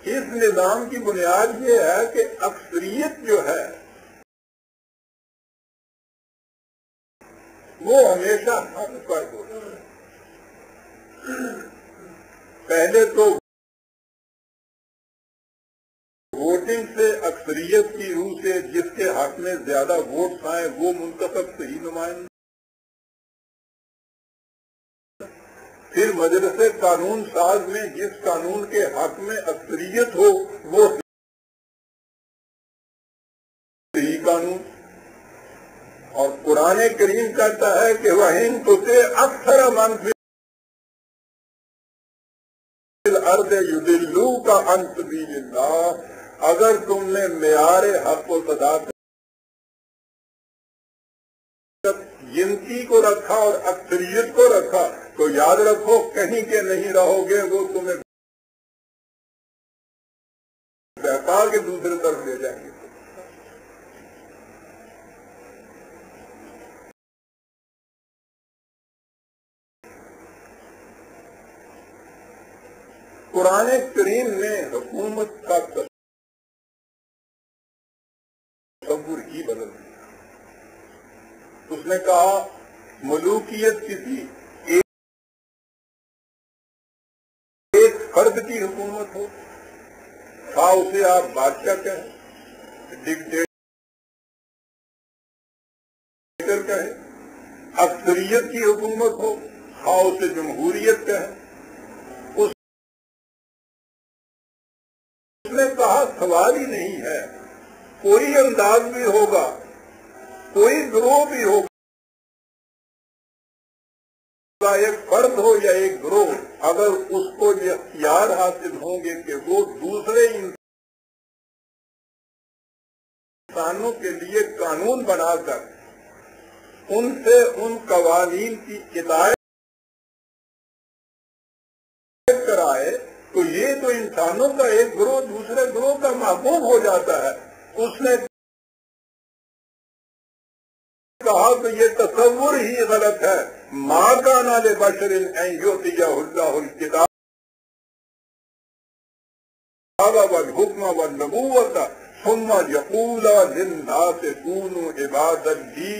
اس نظام کی بنیاد یہ ہے کہ اکثریت جو ہے وہ ہمیشہ حق پر ہوتا ہے. پہلے تو ووٹنگ سے اکثریت کی روح سے جس کے حق میں زیادہ ووٹس آئیں وہ منتخب صحیح نمائندہ. پھر مجلس قانون ساز میں جس قانون کے حق میں اکثریت ہو وہ صحیح قانون. اور قرآن کریم کہتا ہے کہ وَإِن تُطِعْ أَكْثَرَ مَنْ فِي الْأَرْضِ يُضِلُّوكَ عَنْ سَبِيلِ اللَّهِ. اگر تم نے معیار حق و صداقت گنتی کو رکھا اور اکثریت کو رکھا تو یاد رکھو کہیں کے نہیں رہو گے، وہ تمہیں بہکا کے دوسرے طرف لے جائیں گے. قرآن کریم نے حکومت کا تصور ہی بدل دیا. اس نے کہا ملوکیت کسی ایک فرد کی حکومت ہو، خواہ اسے آپ بادشاہ کہیں، ڈکٹیٹر کہیں، اکثریت کی حکومت ہو، خواہ اسے جمہوریت کہیں. اس نے کہا سوال ہی نہیں ہے، کوئی انداز بھی ہوگا، کوئی گروہ بھی ہوگا، ایک فرد ہو یا ایک گروہ، اگر اس کو یہ اختیار حاصل ہوں گے کہ وہ دوسرے انسانوں کے لیے قانون بنا کر ان سے ان قوانین کی اطاعت کرائے تو یہ تو انسانوں کا ایک گروہ دوسرے گروہ کا محکوم ہو جاتا ہے. اس نے کہا کہ یہ تصور ہی غلط ہے. ما کان لبشر ان یؤتیہ اللہ الکتاب والحکم والنبوۃ ثم یقول للناس کونوا عبادا لی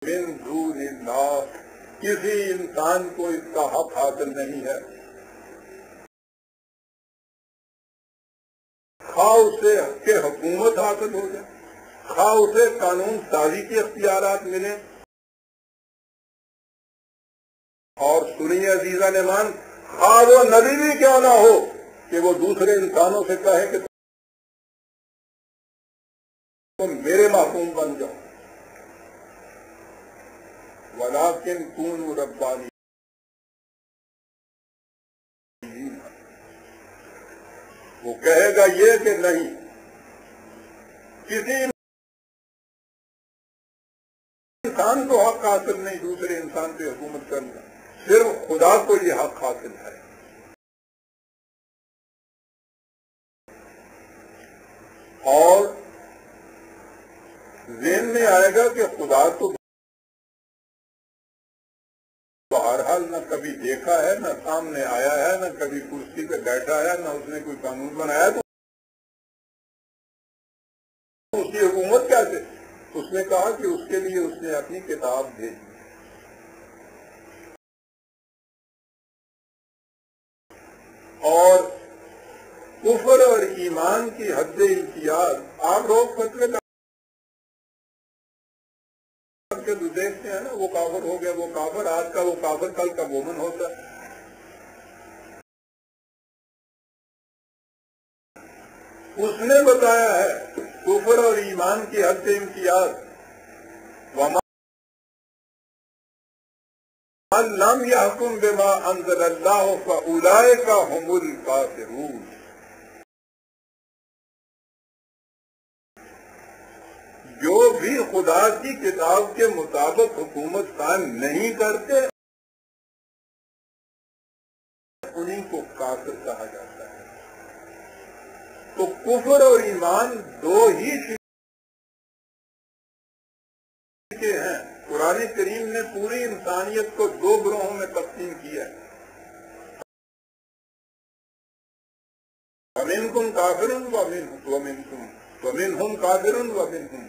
من دون اللہ. کسی انسان کو اس کا حق حاصل نہیں ہے، خواہ اسے کہ حکومت حاصل ہو جائے، خواہ اسے قانون سازی کے اختیارات ملیں. اور سنیے عزیزان ایمان، خواہ وہ نبی بھی کیوں نہ ہو کہ وہ دوسرے انسانوں سے کہے کہ تم میرے محکوم بن جاؤ. وَلَٰكِن كُونُوا رَبَّانِيِّينَ. وہ کہے گا یہ کہ نہیں، کسی انسان کو حق حاصل نہیں دوسرے انسان پہ حکومت کرنا، صرف خدا کو یہ حق حاصل ہے. اور ذہن میں آئے گا کہ خدا تو بہرحال نہ کبھی دیکھا ہے، نہ سامنے آیا ہے، نہ کبھی کرسی پہ بیٹھا ہے، نہ اس نے کوئی قانون بنایا، تو اس کی حکومت کیسے؟ اس نے کہا کہ اس کے لیے اس نے اپنی کتاب بھیجی. اور کفر اور ایمان کی حد امتیاز آپ روز فتوے کے دیکھتے ہیں نا، وہ کافر ہو گیا، وہ کافر، آج کا وہ کافر کل کا مومن ہوتا ہے. اس نے بتایا ہے کفر اور ایمان کی حد امتیاز. وَمَن لَّمْ يَحْكُم بِمَا أَنزَلَ اللَّهُ فَأُولَٰئِكَ هُمُ الْكَافِرُونَ. جو بھی خدا کی کتاب کے مطابق حکومت قائم نہیں کرتے انہیں کو کافر کہا جاتا ہے. تو کفر اور ایمان دو ہی شرکے ہیں. قرآن کریم نے پوری انسانیت کو دو گروہوں میں تقسیم کیا ہے. کافر ومنہم کافر ومنہم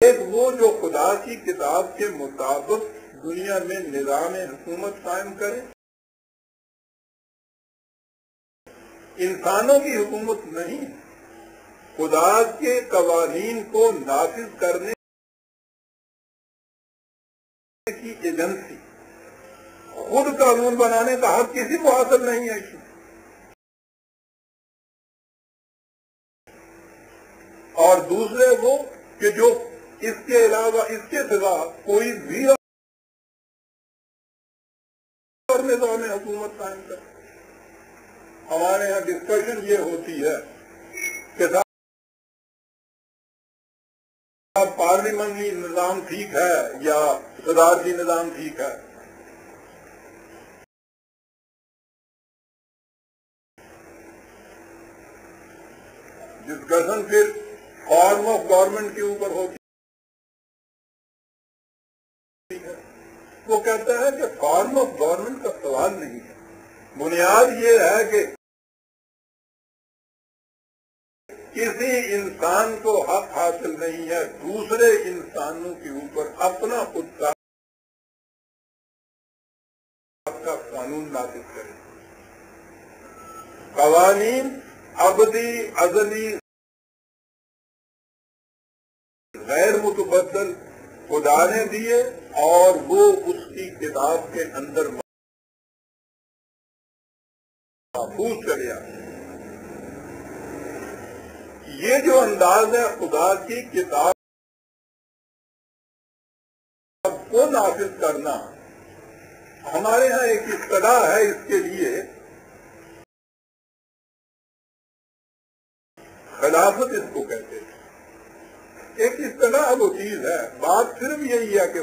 ایک وہ جو خدا کی کتاب کے مطابق دنیا میں نظام حکومت قائم کرے، انسانوں کی حکومت نہیں، خدا کے قوانین کو نافذ کرنے کی ایجنسی، خود قانون بنانے کا حق کسی کو حاصل نہیں ہے اس میں۔ اور دوسرے وہ کہ جو اس کے علاوہ اس کے سوا کوئی بھی اور نظام حکومت قائم کرے۔ ہمارے یہاں ڈسکشن یہ ہوتی ہے کہ پارلیمنٹری نظام ٹھیک ہے یا صدارتی نظام ٹھیک ہے۔ ڈسکشن پھر فارم آف گورنمنٹ کے اوپر ہوتی ہے۔ وہ کہتا ہے کہ فارم آف گورنمنٹ کا سوال نہیں ہے، بنیاد یہ ہے کہ کسی انسان کو حق حاصل نہیں ہے دوسرے انسانوں کے اوپر اپنا خود کا قانون نافذ کرے۔ قوانین ابدی ازلی غیر متبدل خدا نے دیے اور وہ اس کی کتاب کے اندر محفوظ چلے آتے۔ یہ جو انداز ہے خدا کی کتاب کو نافذ کرنا، ہمارے ہاں ایک اصطلاح ہے اس کے لیے، خلافت اس کو کہتے ہیں۔ ایک اصطلاح وہ چیز ہے، بات صرف یہی ہے کہ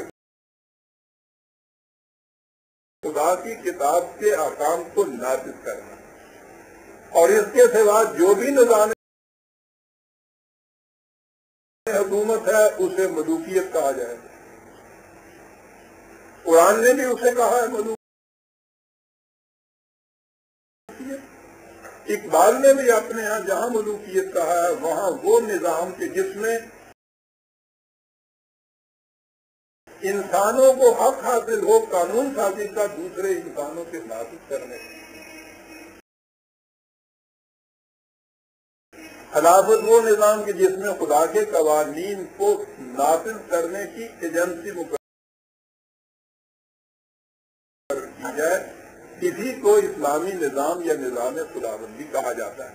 خدا کی کتاب کے احکام کو نافذ کرنا، اور اس کے سوا جو بھی نظام حکومت ہے اسے ملوکیت کہا جائے گا۔ قرآن نے بھی اسے کہا ہے ملوکیت۔ اقبال نے بھی اپنے ہاں جہاں ملوکیت کہا ہے وہاں وہ نظام کے جس میں انسانوں کو حق حاصل ہو قانون سازی کا دوسرے انسانوں سے نافذ کرنے۔ خلافت وہ نظام کے جس میں خدا کے قوانین کو نافذ کرنے کی ایجنسی مقرر کی جائے، اسی کو اسلامی نظام یا نظام خداوندی کہا جاتا ہے۔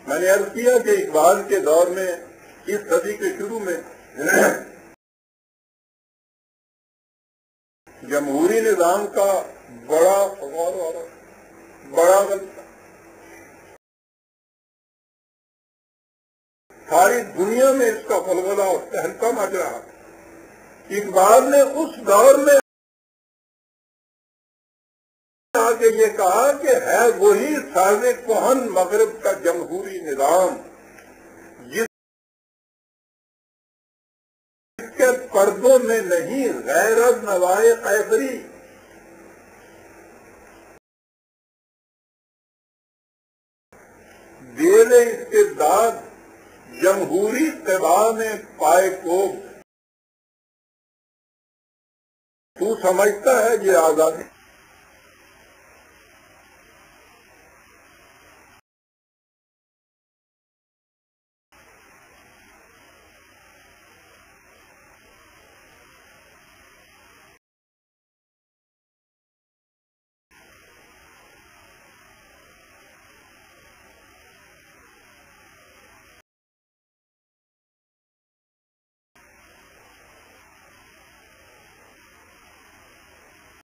میں نے عرض کیا کہ اقبال کے دور میں اس صدی کے شروع میں جمہوری نظام کا بڑا غلطہ ساری دنیا میں اس کا غلغلہ اور تہلکہ مچ رہا۔ اقبال نے اس دور میں آ کے یہ کہا کہ ہے وہی ساز کہن مغرب کا جمہوری نظام جس کے پردوں میں نہیں غیرت نوائے قیصری، دیر استبداد جمہوری طباع میں پائے کو تو سمجھتا ہے یہ آزادی